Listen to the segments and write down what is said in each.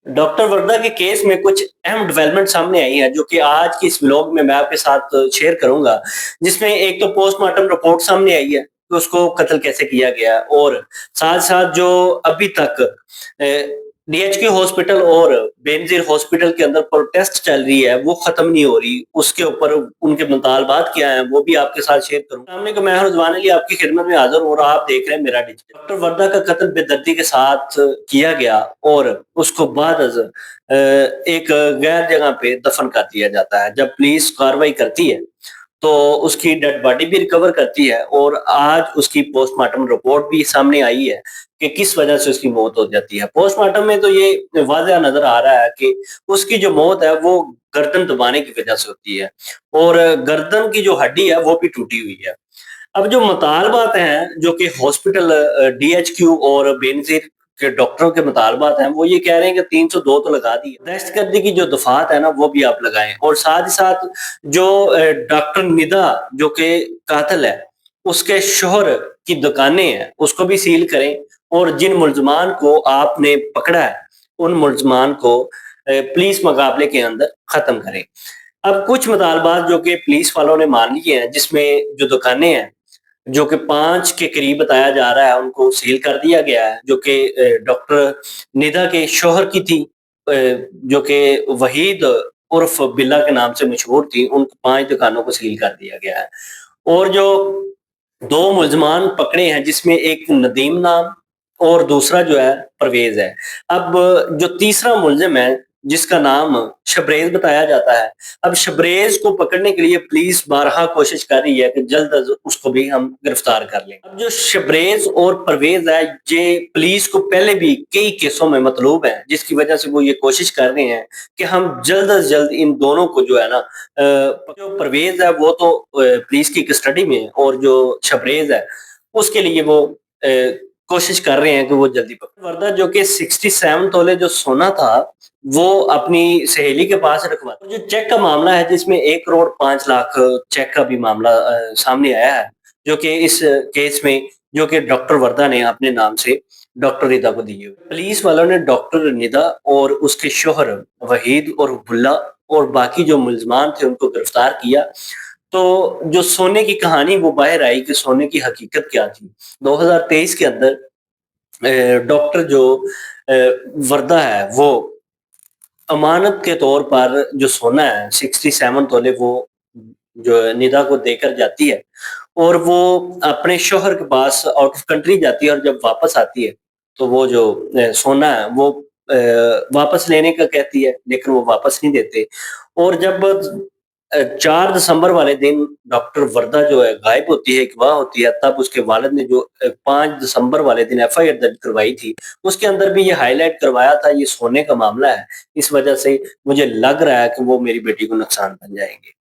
Doctor वर्दा के case में कुछ अहम डेवलपमेंट सामने आई है जो कि आज की इस व्लॉग में मैं आपके साथ शेयर करूंगा, जिसमें एक तो पोस्टमार्टम रिपोर्ट सामने आई है कि उसको कत्ल कैसे किया गया, और साथ साथ जो अभी तक डीएचक्यू हॉस्पिटल और बेनजीर हॉस्पिटल के अंदर प्रोटेस्ट चल रही है वो खत्म नहीं हो रही, उसके ऊपर उनके मुतालबात क्या हैं वो भी आपके साथ शेयर करूंगा। सामने को मैं हूं रिजवान अली, आपकी खिदमत में हाजिर हूं और आप देख रहे हैं मेरा डिजिटल। डॉक्टर वर्दा का कत्ल बेदर्दी के साथ किया गया और उसको बाद एक गैर जगह पे दफन कर दिया जाता है। जब पुलिस कार्रवाई करती है तो उसकी डेड बॉडी भी रिकवर करती है और आज उसकी पोस्टमार्टम रिपोर्ट भी सामने आई है कि किस वजह से उसकी मौत हो जाती है। पोस्टमार्टम में तो ये वाज़ह नजर आ रहा है कि उसकी जो मौत है वो गर्दन दबाने की वजह से होती है और गर्दन की जो हड्डी है वो भी टूटी हुई है। अब जो मुतालबात हैं जो कि हॉस्पिटल डीएचक्यू और बेनजीर के डॉक्टरों के मुतालबात हैं वो ये कह रहे हैं कि 302 तो लगा दी है, दहशतगर्दी की जो दफात है ना वो भी आप लगाएं, और साथ ही साथ जो डॉक्टर निदा जो कि कातिल है उसके शोहर की दुकानें हैं उसको भी सील करें, और जिन मुलजमान को आपने पकड़ा है उन मुलजमान को पुलिस मुकाबले के अंदर खत्म करें। अब कुछ मुतालबात जो कि पुलिस वालों ने मान लिए हैं, जिसमें जो दुकानें हैं जो कि 5 के करीब बताया जा रहा है उनको सील कर दिया गया है, जो कि डॉक्टर निदा के शौहर की थी, जो कि वहीद उर्फ बिल्ला के नाम से मशहूर थी, उन 5 दुकानों को सील कर दिया गया है। और जो 2 मुल्ज़मान पकड़े हैं जिसमें एक नदीम नाम और दूसरा जो है परवेज़ है। अब जो तीसरा मुल्ज़िम है जिसका नाम शबरेज़ बताया जाता है, अब शबरेज़ को पकड़ने के लिए पुलिस बारहा कोशिश कर रही है कि जल्द अज़ उसको भी हम गिरफ्तार कर लें। अब जो शबरेज़ और परवेज़ है ये पुलिस को पहले भी कई केसों में मतलूब है, जिसकी वजह से वो ये कोशिश कर रहे हैं कि हम जल्द अज़ जल्द इन दोनों को जो है ना जो परवेज़ है वो तो पुलिस की कस्टडी में है, और जो शबरेज़ है उसके लिए वो कोशिश कर रहे हैं कि वो जल्दी पकड़े। वर्दा जो कि 67 तोले जो सोना था वो अपनी सहेली के पास रखवा, जो चेक का मामला है जिसमें 1 करोड़ 5 लाख चेक का भी मामला सामने आया है, जो कि इस केस में जो कि डॉक्टर वर्दा ने अपने नाम से डॉक्टर निदा को दिए हुए। पुलिस वालों ने डॉक्टर निदा और उसके शौहर वहीद और बुल्ला और बाकी जो मुल्ज़मान थे उनको गिरफ्तार किया। तो जो सोने की कहानी वो बाहर आई कि सोने की हकीकत क्या थी। 2023 के अंदर डॉक्टर जो वर्दा है वो अमानत के तौर पर जो सोना है 67 तोले वो जो है निदा को देकर जाती है, और वो अपने शौहर के पास आउट ऑफ कंट्री जाती है, और जब वापस आती है तो वो जो सोना है वो वापस लेने का कहती है लेकिन वो वापस नहीं देते। और जब 4 दिसंबर वाले दिन डॉक्टर वर्दा जो है गायब होती है, अगवा होती है, तब उसके वालिद ने जो 5 दिसंबर वाले दिन एफआईआर दर्ज करवाई थी, उसके अंदर भी ये हाईलाइट करवाया था ये सोने का मामला है, इस वजह से मुझे लग रहा है कि वो मेरी बेटी को नुकसान बन जाएँगे।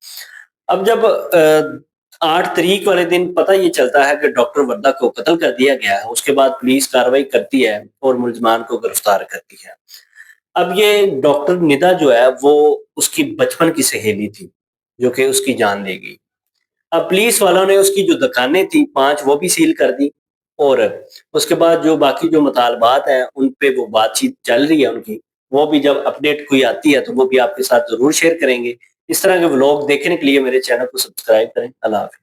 अब जब 8 तारीख वाले दिन पता ये चलता है कि डॉक्टर वर्दा को कत्ल कर दिया गया है, उसके बाद पुलिस कार्रवाई करती है और मुल्ज़मान को गिरफ्तार करती है। अब ये डॉक्टर निदा जो है वो उसकी बचपन की सहेली थी, जो कि उसकी जान ले गई। अब पुलिस वालों ने उसकी जो दुकानें थी 5 वो भी सील कर दी, और उसके बाद जो बाकी जो मुतालबात हैं उन पे वो बातचीत चल रही है उनकी, वो भी जब अपडेट कोई आती है तो वो भी आपके साथ ज़रूर शेयर करेंगे। इस तरह के व्लॉग देखने के लिए मेरे चैनल को सब्सक्राइब करें। अल्लाह हाफ़िज़।